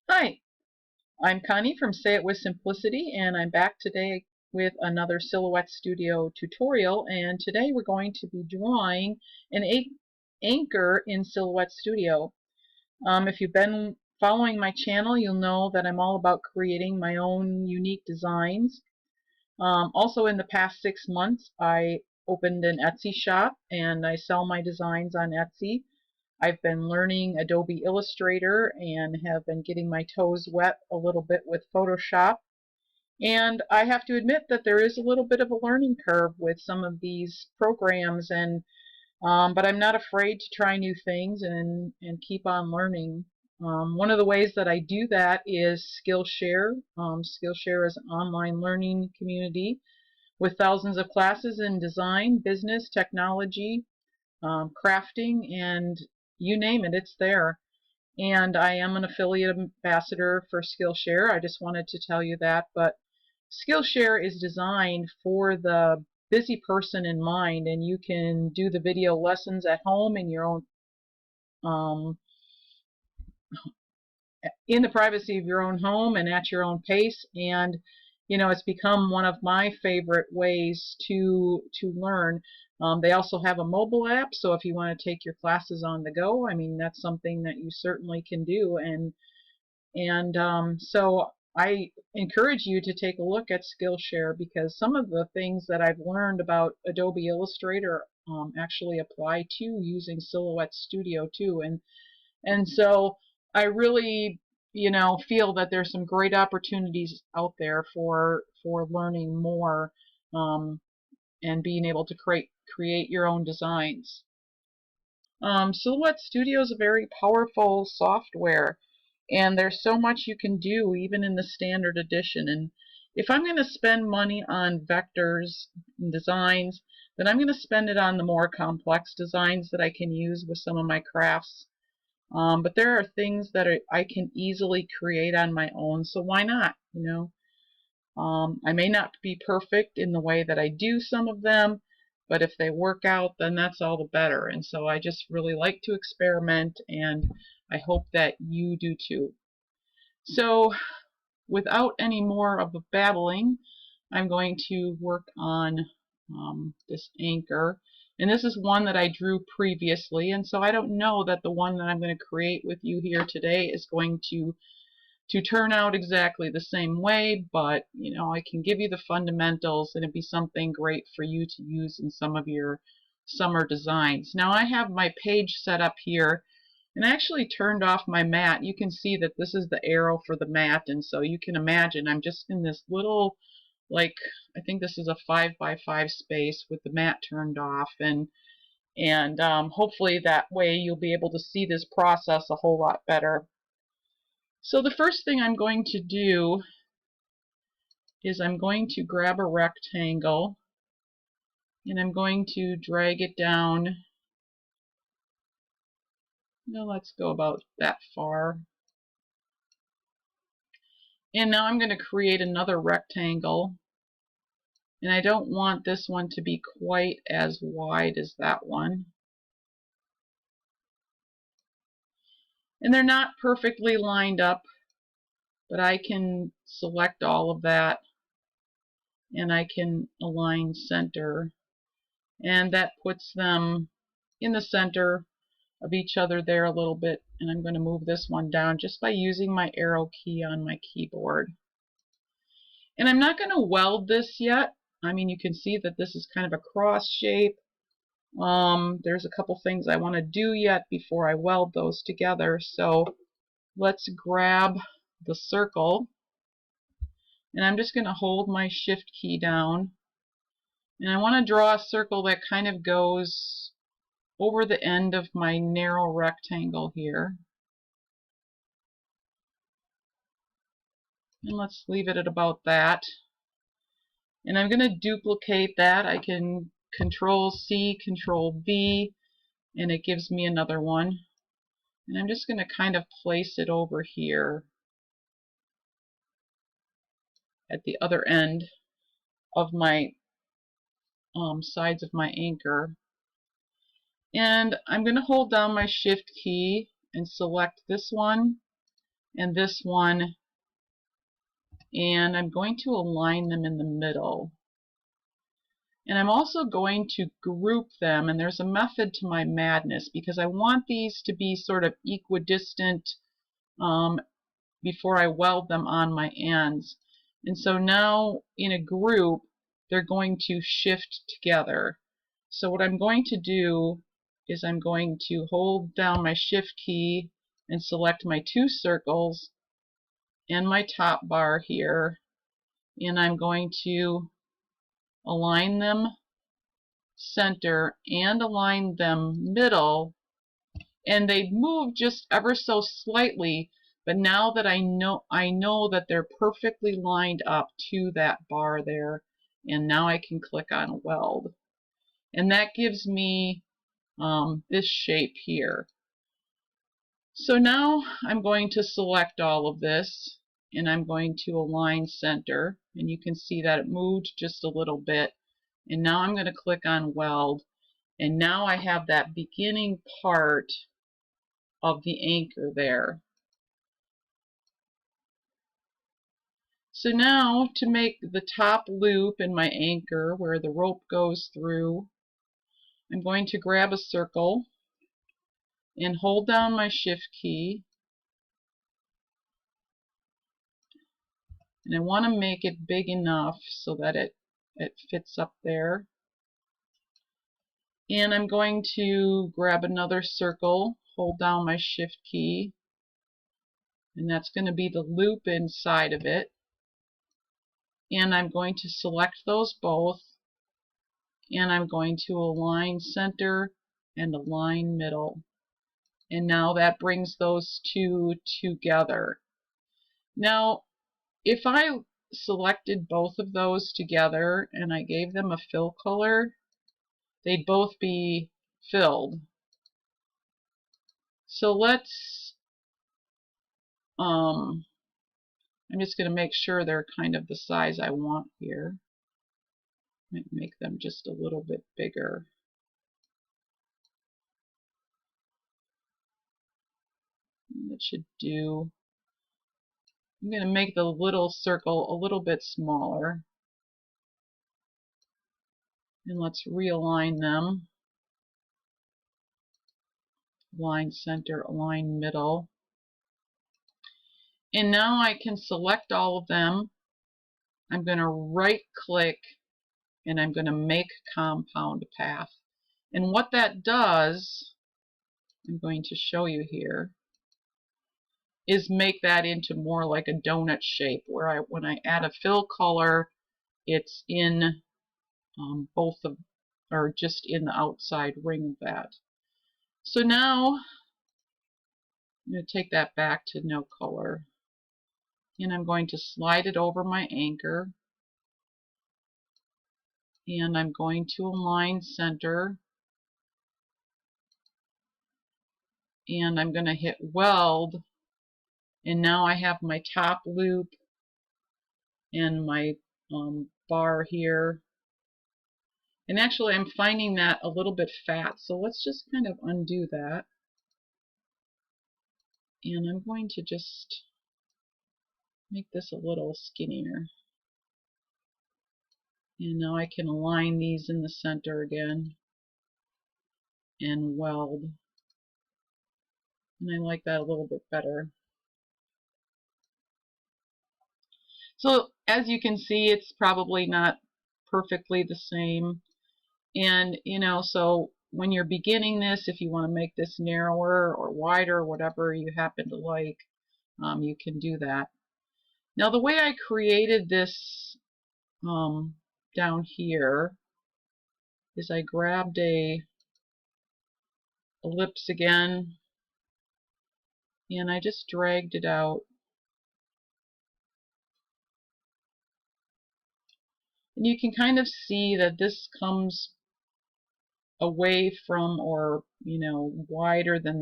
Hi, I'm Connie from Say It With Simplicity, and I'm back today with another Silhouette Studio tutorial. And today we're going to be drawing an anchor in Silhouette Studio. If you've been following my channel, you'll know that I'm all about creating my own unique designs. Also, in the past 6 months, I opened an Etsy shop and I sell my designs on Etsy. I've been learning Adobe Illustrator and have been getting my toes wet a little bit with Photoshop. And I have to admit that there is a little bit of a learning curve with some of these programs, and but I'm not afraid to try new things and keep on learning. One of the ways that I do that is Skillshare. Skillshare is an online learning community with thousands of classes in design, business, technology, crafting, and you name it, it's there. And I am an affiliate ambassador for Skillshare. I just wanted to tell you that. But Skillshare is designed for the busy person in mind, and you can do the video lessons at home in your own, um, in the privacy of your own home and at your own pace. And it's become one of my favorite ways to learn. They also have a mobile app, so if you want to take your classes on the go, I mean, that's something that you certainly can do. And so I encourage you to take a look at Skillshare, because some of the things that I've learned about Adobe Illustrator actually apply to using Silhouette Studio too. And so I really, feel that there's some great opportunities out there for learning more, and being able to create your own designs. Silhouette Studio is a very powerful software, and there's so much you can do even in the standard edition. And if I'm going to spend money on vectors and designs, then I'm going to spend it on the more complex designs that I can use with some of my crafts. But there are things that I can easily create on my own, so why not? I may not be perfect in the way that I do some of them, but if they work out, then that's all the better. And so I just really like to experiment, and I hope that you do too. So without any more of the babbling, I'm going to work on this anchor. And this is one that I drew previously, and so I don't know that the one that I'm going to create with you here today is going to turn out exactly the same way, but I can give you the fundamentals, and it'd be something great for you to use in some of your summer designs. Now I have my page set up here, and I actually turned off my mat. You can see that this is the arrow for the mat, and so you can imagine I'm just in this little, like, I think this is a 5x5 space with the mat turned off, and hopefully that way you'll be able to see this process a whole lot better. So the first thing I'm going to do is I'm going to grab a rectangle, and I'm going to drag it down. Let's go about that far. And now I'm going to create another rectangle, and I don't want this one to be quite as wide as that one. And they're not perfectly lined up, but I can select all of that, and I can align center, and that puts them in the center of each other there a little bit. And I'm going to move this one down just by using my arrow key on my keyboard. And I'm not going to weld this yet. I mean, you can see that this is kind of a cross shape. There's a couple things I want to do yet before I weld those together. So let's grab the circle, and I'm just going to hold my shift key down, and I want to draw a circle that kind of goes over the end of my narrow rectangle here. And let's leave it at about that. And I'm going to duplicate that. I can Control C, Control V, and it gives me another one. And I'm just going to kind of place it over here at the other end of my sides of my anchor. And I'm going to hold down my shift key and select this one, and this one, and I'm going to align them in the middle. And I'm also going to group them, and there's a method to my madness because I want these to be sort of equidistant before I weld them on my ends. And so now in a group, they're going to shift together. So what I'm going to do is I'm going to hold down my shift key and select my two circles and my top bar here, and I'm going to align them center and align them middle, and they move just ever so slightly, but now that I know that they're perfectly lined up to that bar there, and now I can click on weld, and that gives me this shape here. So now I'm going to select all of this, and I'm going to align center, and you can see that it moved just a little bit, and now I'm going to click on weld, and now I have that beginning part of the anchor there. So now to make the top loop in my anchor where the rope goes through, I'm going to grab a circle and hold down my shift key, and I want to make it big enough so that it fits up there. And I'm going to grab another circle, hold down my shift key, and that's going to be the loop inside of it. And I'm going to select those both, and I'm going to align center and align middle. And now that brings those two together. Now, if I selected both of those together and I gave them a fill color, they'd both be filled. So let's, I'm just going to make sure they're kind of the size I want here. Might make them just a little bit bigger. That should do. I'm going to make the little circle a little bit smaller. And let's realign them. Align center, align middle. And now I can select all of them. I'm going to right click and I'm going to make compound path. And what that does, I'm going to show you here, is make that into more like a donut shape where when I add a fill color, it's in both of, or just in the outside ring of that. So now I'm going to take that back to no color, and I'm going to slide it over my anchor, and I'm going to align center, and I'm going to hit weld, and now I have my top loop and my bar here. And actually I'm finding that a little bit fat, so let's just kind of undo that. And I'm going to just make this a little skinnier. And now I can align these in the center again and weld. And I like that a little bit better. So as you can see, it's probably not perfectly the same. And so when you're beginning this, if you want to make this narrower or wider, whatever you happen to like, you can do that. Now the way I created this down here is I grabbed a ellipse again and I just dragged it out. And you can kind of see that this comes away from, or wider than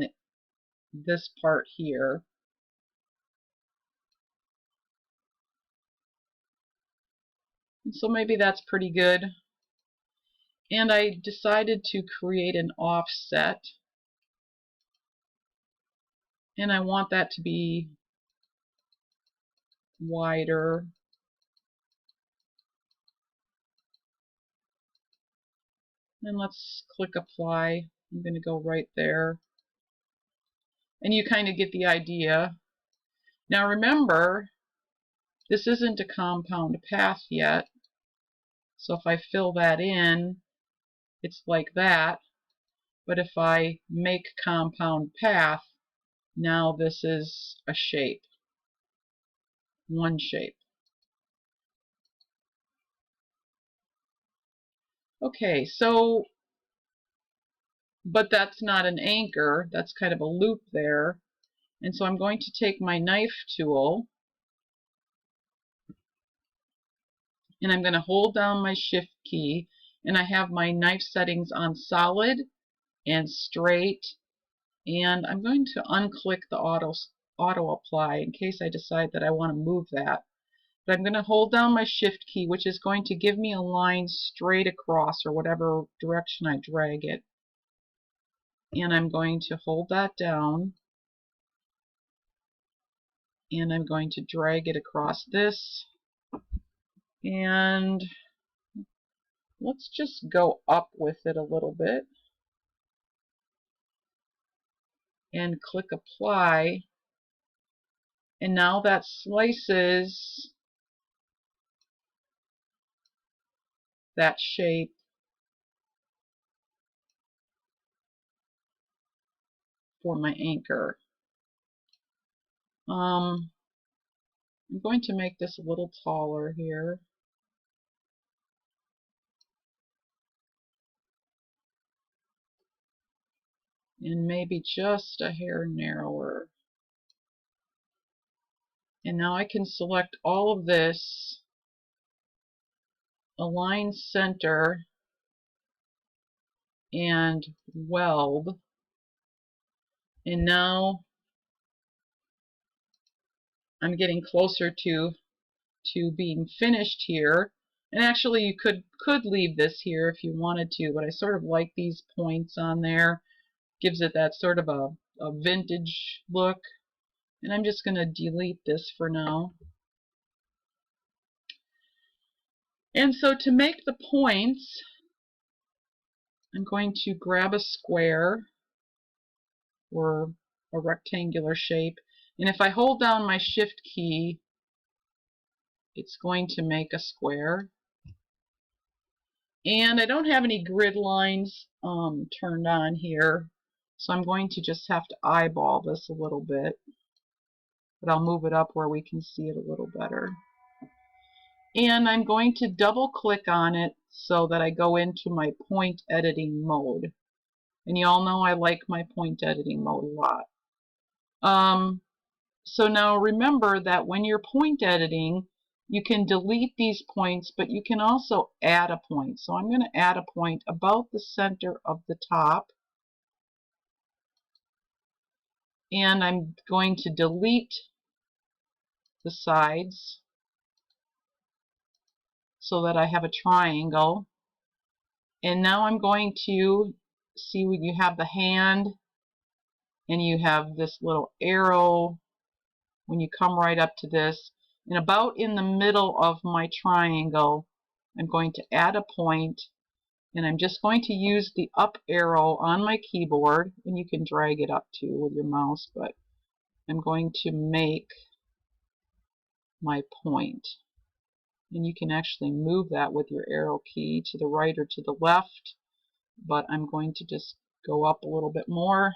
this part here. And so maybe that's pretty good. And I decided to create an offset, and I want that to be wider. And let's click apply. I'm going to go right there. And you kind of get the idea. Now remember, this isn't a compound path yet. So if I fill that in, it's like that. But if I make compound path, now this is a shape. One shape. Okay, so, but that's not an anchor. That's kind of a loop there. And so I'm going to take my knife tool and I'm going to hold down my shift key, and I have my knife settings on solid and straight, and I'm going to unclick the auto apply in case I decide that I want to move that. But I'm going to hold down my shift key, which is going to give me a line straight across or whatever direction I drag it. And I'm going to hold that down, and I'm going to drag it across this, and let's just go up with it a little bit and click apply, and now that slices that shape for my anchor. I'm going to make this a little taller here. And maybe just a hair narrower. And now I can select all of this, align center, and weld. And now I'm getting closer to being finished here. And actually you could leave this here if you wanted to, but I sort of like these points on there. Gives it that sort of a vintage look. And I'm just going to delete this for now. And so to make the points, I'm going to grab a square or a rectangular shape, and if I hold down my shift key, it's going to make a square. And I don't have any grid lines turned on here, so I'm going to just have to eyeball this a little bit, but I'll move it up where we can see it a little better. And I'm going to double click on it so that I go into my point editing mode. And you all know I like my point editing mode a lot. So now remember that when you're point editing, you can delete these points, but you can also add a point. So I'm going to add a point about the center of the top. And I'm going to delete the sides so that I have a triangle. And now I'm going to see when you have the hand and you have this little arrow when you come right up to this. And about in the middle of my triangle, I'm going to add a point, and I'm just going to use the up arrow on my keyboard, and you can drag it up too with your mouse, but I'm going to make my point. And you can actually move that with your arrow key to the right or to the left, but I'm going to just go up a little bit more.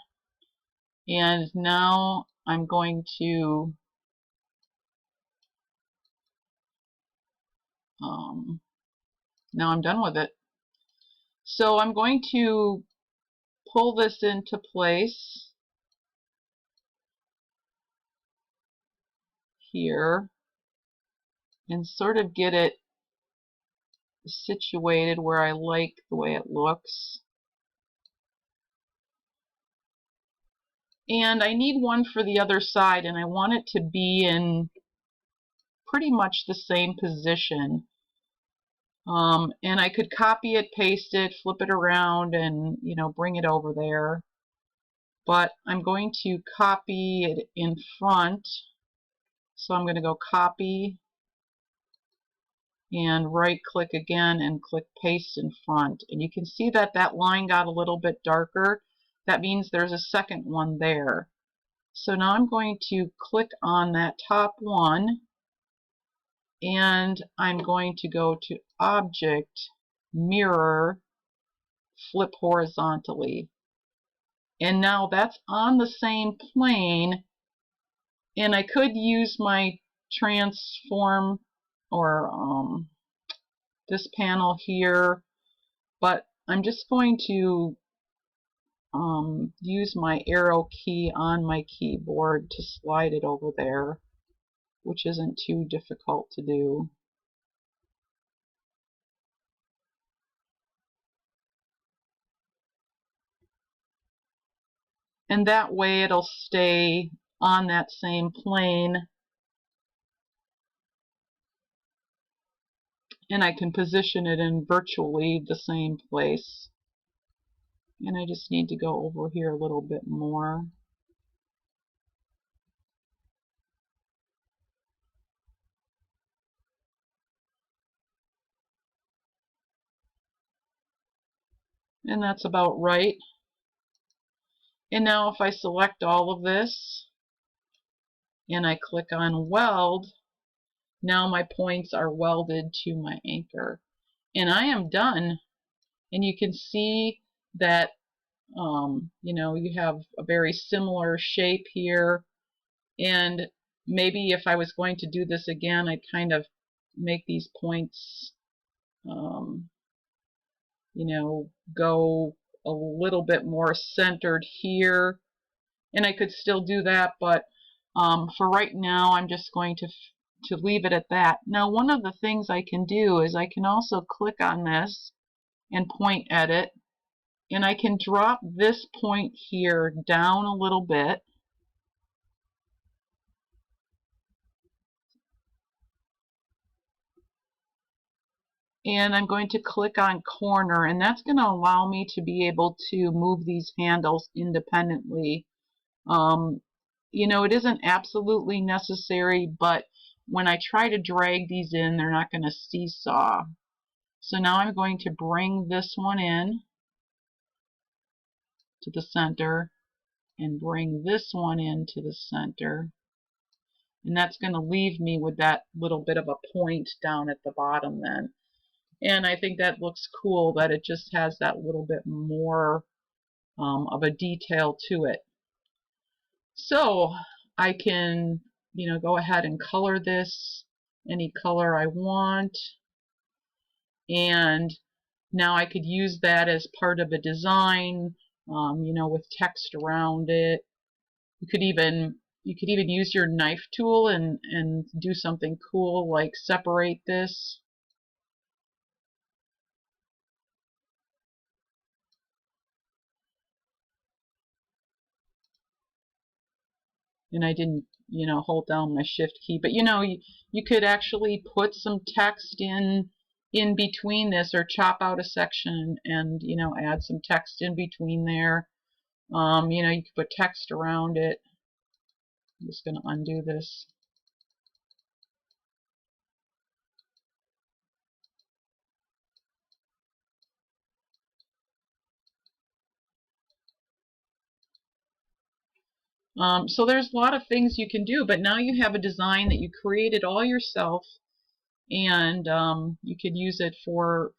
And now I'm going to now I'm done with it. So I'm going to pull this into place here and sort of get it situated where I like the way it looks. And I need one for the other side, and I want it to be in pretty much the same position. And I could copy it, paste it, flip it around, and bring it over there. But I'm going to copy it in front So I'm going to go copy and right click again and click paste in front. And you can see that that line got a little bit darker. That means there's a second one there. So now I'm going to click on that top one, and I'm going to go to Object, Mirror, Flip Horizontally. And now that's on the same plane, and I could use my transform or this panel here, but I'm just going to use my arrow key on my keyboard to slide it over there, which isn't too difficult to do. And that way it'll stay on that same plane, and I can position it in virtually the same place. And I just need to go over here a little bit more. And that's about right. And now if I select all of this and I click on Weld, now my points are welded to my anchor. And I am done. And you can see that you know, you have a very similar shape here. And maybe if I was going to do this again, I'd kind of make these points you know, go a little bit more centered here. And I could still do that, but for right now I'm just going to leave it at that. Now one of the things I can do is I can also click on this and point edit, and I can drop this point here down a little bit. And I'm going to click on corner, and that's going to allow me to be able to move these handles independently. You know, it isn't absolutely necessary, but when I try to drag these in, they're not going to seesaw. So now I'm going to bring this one in to the center and bring this one into the center. And that's going to leave me with that little bit of a point down at the bottom then. And I think that looks cool that it just has that little bit more of a detail to it. So I can, you know, go ahead and color this any color I want. And now I could use that as part of a design, you know, with text around it. You could even use your knife tool and do something cool like separate this. And I didn't, you know, hold down my shift key, but you know, you could actually put some text in between this, or chop out a section and, you know, add some text in between there. You know, you could put text around it. I'm just going to undo this. So there's a lot of things you can do, but now you have a design that you created all yourself, and you could use it for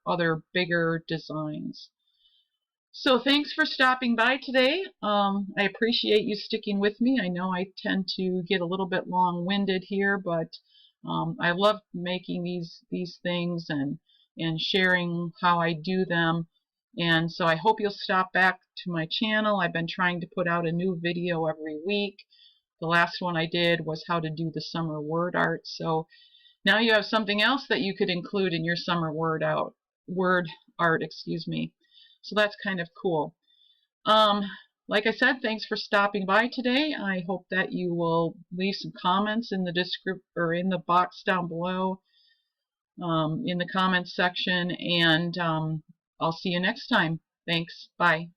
other bigger designs. So thanks for stopping by today. I appreciate you sticking with me. I know I tend to get a little bit long-winded here, but I love making these things and sharing how I do them. And so I hope you'll stop back to my channel. I've been trying to put out a new video every week. The last one I did was how to do the summer word art. So now you have something else that you could include in your summer word art, excuse me. So that's kind of cool. Like I said, thanks for stopping by today. I hope that you will leave some comments in the description or in the box down below, in the comments section, and I'll see you next time. Thanks. Bye.